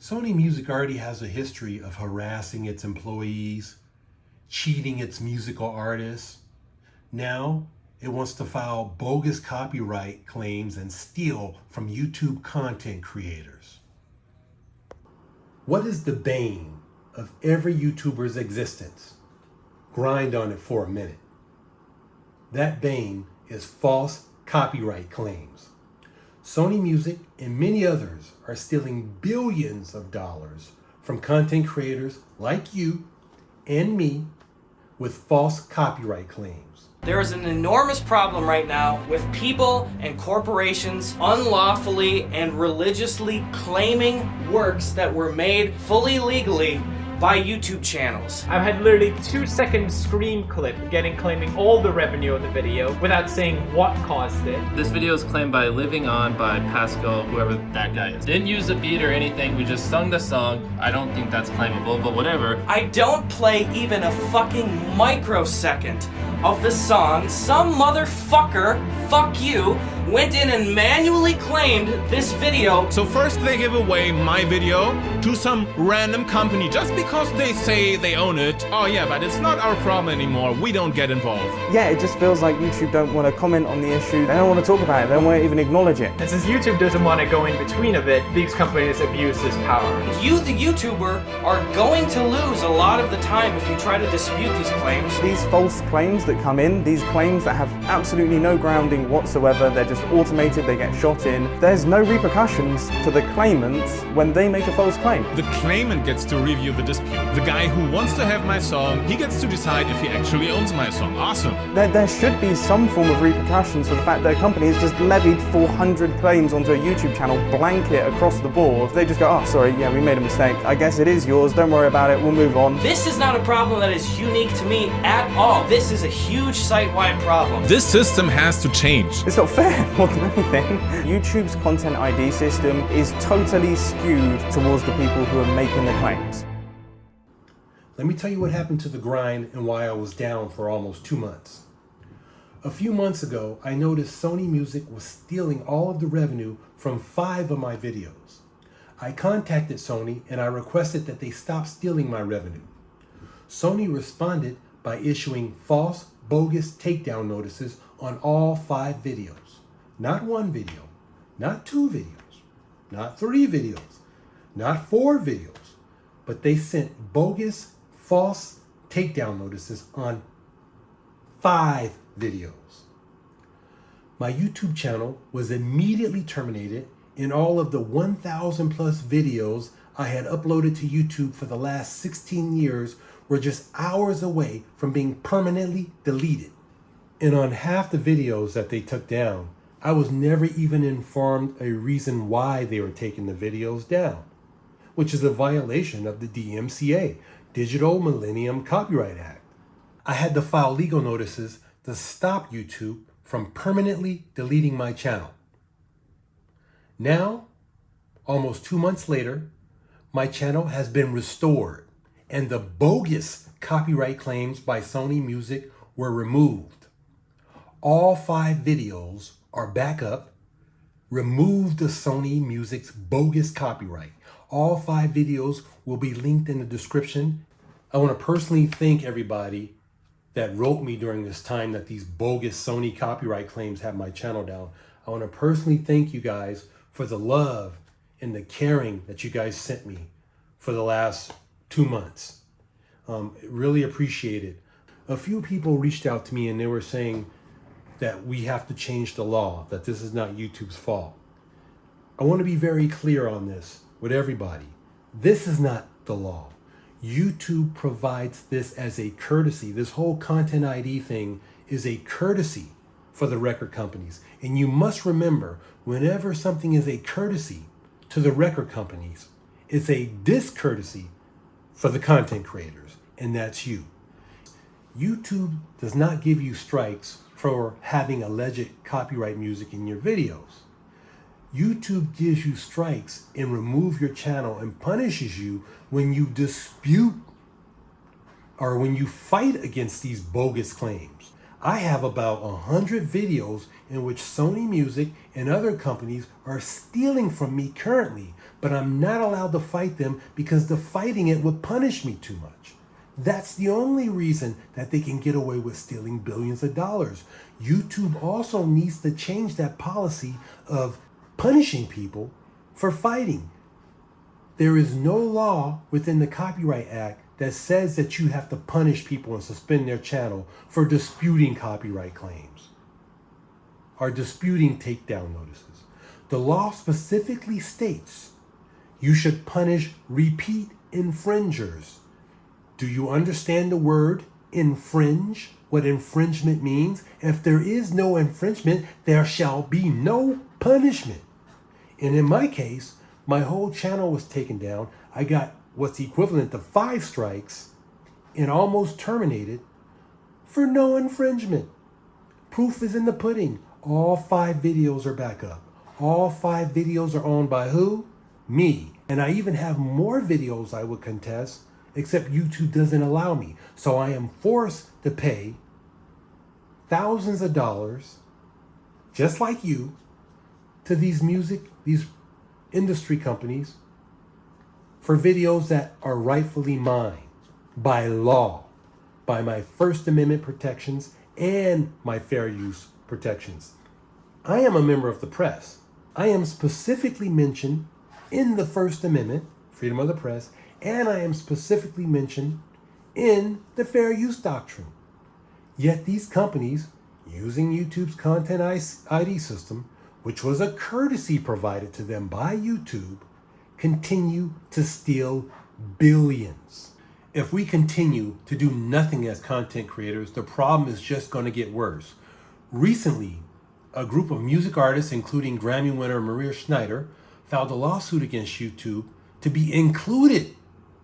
Sony Music already has a history of harassing its employees, cheating its musical artists. Now, it wants to file bogus copyright claims and steal from YouTube content creators. What is the bane of every YouTuber's existence? Grind on it for a minute. That bane is false copyright claims. Sony Music and many others are stealing billions of dollars from content creators like you and me with false copyright claims. There is an enormous problem right now with people and corporations unlawfully and religiously claiming works that were made fully legally by YouTube channels. I've had literally 2-second screen clip claiming all the revenue of the video without saying what caused it. This video is claimed by Living On by Pascal, whoever that guy is. Didn't use a beat or anything, we just sung the song. I don't think that's claimable, but whatever. I don't play even a fucking microsecond of the song. Some motherfucker, fuck you, went in and manually claimed this video. So first they give away my video to some random company just because they say they own it. Oh yeah, but it's not our problem anymore. We don't get involved. Yeah, it just feels like YouTube don't want to comment on the issue. They don't want to talk about it. They don't want to even acknowledge it. And since YouTube doesn't want to go in between of it, these companies abuse this power. You, the YouTuber, are going to lose a lot of the time if you try to dispute these claims. These false claims that come in, these claims that have absolutely no grounding whatsoever, they're just automated, they get shot in. There's no repercussions to the claimants when they make a false claim. The claimant gets to review the dispute. The guy who wants to have my song, he gets to decide if he actually owns my song. Awesome. There should be some form of repercussions for the fact that a company has just levied 400 claims onto a YouTube channel, blanket across the board. They just go, oh, sorry, yeah, we made a mistake. I guess it is yours, don't worry about it, we'll move on. This is not a problem that is unique to me at all. This is a huge site-wide problem. This system has to change. It's not fair, more than anything. YouTube's content ID system is totally skewed towards the people who are making the claims. Let me tell you what happened to the grind and why I was down for almost 2 months. A few months ago, I noticed Sony Music was stealing all of the revenue from 5 of my videos. I contacted Sony and I requested that they stop stealing my revenue. Sony responded by issuing false, bogus takedown notices on all 5 videos. Not 1 video, not 2 videos, not 3 videos, not 4 videos, but they sent bogus, false takedown notices on 5 videos. My YouTube channel was immediately terminated and all of the 1,000 plus videos I had uploaded to YouTube for the last 16 years were just hours away from being permanently deleted. And on half the videos that they took down, I was never even informed a reason why they were taking the videos down, which is a violation of the DMCA, Digital Millennium Copyright Act. I had to file legal notices to stop YouTube from permanently deleting my channel. Now, almost 2 months later, my channel has been restored and the bogus copyright claims by Sony Music were removed. All 5 videos are back up. Remove the Sony Music's bogus copyright. All 5 videos will be linked in the description. I want to personally thank everybody that wrote me during this time that these bogus Sony copyright claims have my channel down. I want to personally thank you guys for the love and the caring that you guys sent me for the last 2 months. Really appreciate it. A few people reached out to me and they were saying that we have to change the law, that this is not YouTube's fault. I want to be very clear on this with everybody. This is not the law. YouTube provides this as a courtesy. This whole content ID thing is a courtesy for the record companies. And you must remember, whenever something is a courtesy to the record companies, it's a discourtesy for the content creators, and that's you. YouTube does not give you strikes for having alleged copyright music in your videos. YouTube gives you strikes and removes your channel and punishes you when you dispute or when you fight against these bogus claims. I have about 100 videos in which Sony Music and other companies are stealing from me currently but I'm not allowed to fight them because the fighting it would punish me too much. That's the only reason that they can get away with stealing billions of dollars. YouTube also needs to change that policy of punishing people for fighting. There is no law within the Copyright Act that says that you have to punish people and suspend their channel for disputing copyright claims or disputing takedown notices. The law specifically states you should punish repeat infringers. Do you understand the word infringe? What infringement means? If there is no infringement, there shall be no punishment. And in my case, my whole channel was taken down. I got what's equivalent to 5 strikes and almost terminated for no infringement. Proof is in the pudding. All 5 videos are back up. All 5 videos are owned by who? Me. And I even have more videos I would contest, except YouTube doesn't allow me. So I am forced to pay thousands of dollars, just like you, to these industry companies for videos that are rightfully mine by law, by my First Amendment protections and my fair use protections. I am a member of the press. I am specifically mentioned in the First Amendment, freedom of the press, and I am specifically mentioned in the fair use doctrine. Yet these companies, using YouTube's Content ID system, which was a courtesy provided to them by YouTube, continue to steal billions. If we continue to do nothing as content creators, the problem is just going to get worse. Recently, a group of music artists, including Grammy winner Maria Schneider, filed a lawsuit against YouTube to be included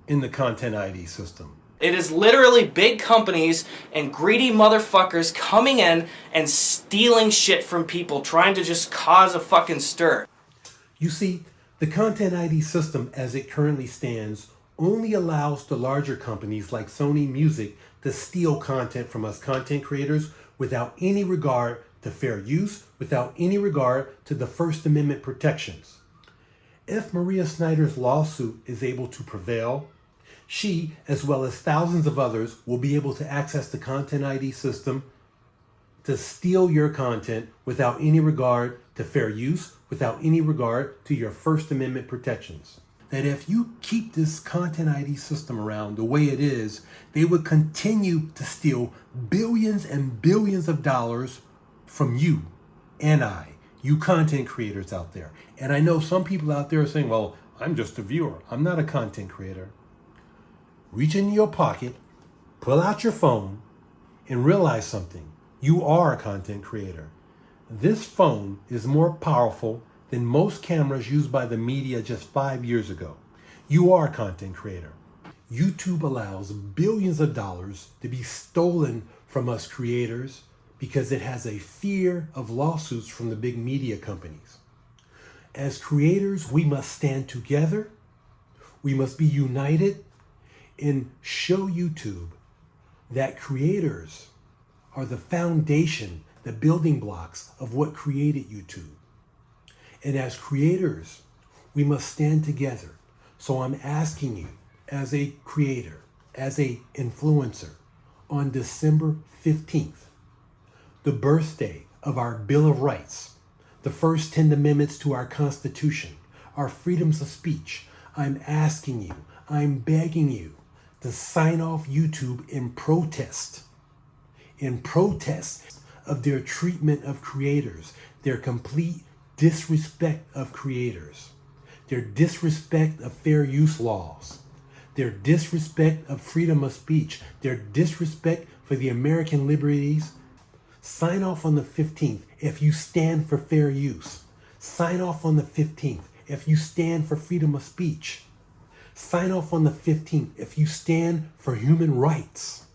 in the Content ID system. It is literally big companies and greedy motherfuckers coming in and stealing shit from people, trying to just cause a fucking stir. You see, the Content ID system as it currently stands only allows the larger companies like Sony Music to steal content from us content creators without any regard to fair use, without any regard to the First Amendment protections. If Maria Schneider's lawsuit is able to prevail, she, as well as thousands of others, will be able to access the Content ID system to steal your content without any regard to fair use, without any regard to your First Amendment protections. That if you keep this Content ID system around the way it is, they would continue to steal billions and billions of dollars from you and you content creators out there. And I know some people out there are saying, well, I'm just a viewer. I'm not a content creator. Reach into your pocket, pull out your phone, and realize something. You are a content creator. This phone is more powerful than most cameras used by the media just 5 years ago. You are a content creator. YouTube allows billions of dollars to be stolen from us creators because it has a fear of lawsuits from the big media companies. As creators, we must stand together. We must be united and show YouTube that creators are the foundation, the building blocks of what created YouTube. And as creators, we must stand together. So I'm asking you, as a creator, as an influencer, on December 15th, the birthday of our Bill of Rights, the first 10 amendments to our Constitution, our freedoms of speech, I'm asking you, I'm begging you to sign off YouTube in protest of their treatment of creators, their complete disrespect of creators, their disrespect of fair use laws, their disrespect of freedom of speech, their disrespect for the American liberties. Sign off on the 15th if you stand for fair use. Sign off on the 15th if you stand for freedom of speech. Sign off on the 15th if you stand for human rights.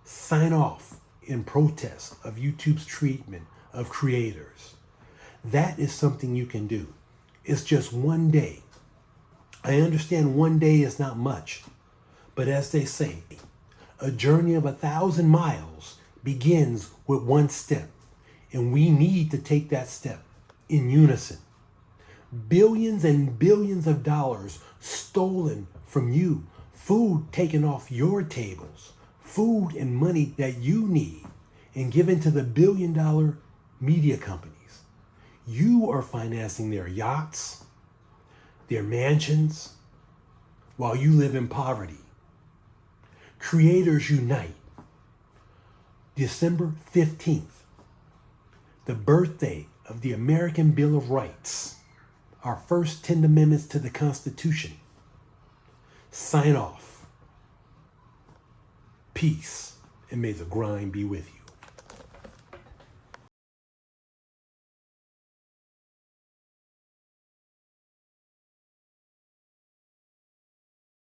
Sign off in protest of YouTube's treatment of creators. That is something you can do. It's just one day. I understand one day is not much, but as they say, a journey of 1,000 miles begins with one step, and we need to take that step in unison. Billions and billions of dollars stolen from you. Food taken off your tables. Food and money that you need and given to the billion-dollar media companies. You are financing their yachts, their mansions, while you live in poverty. Creators unite. December 15th, the birthday of the American Bill of Rights, our first 10 amendments to the Constitution. Sign off. Peace, and may the grind be with you.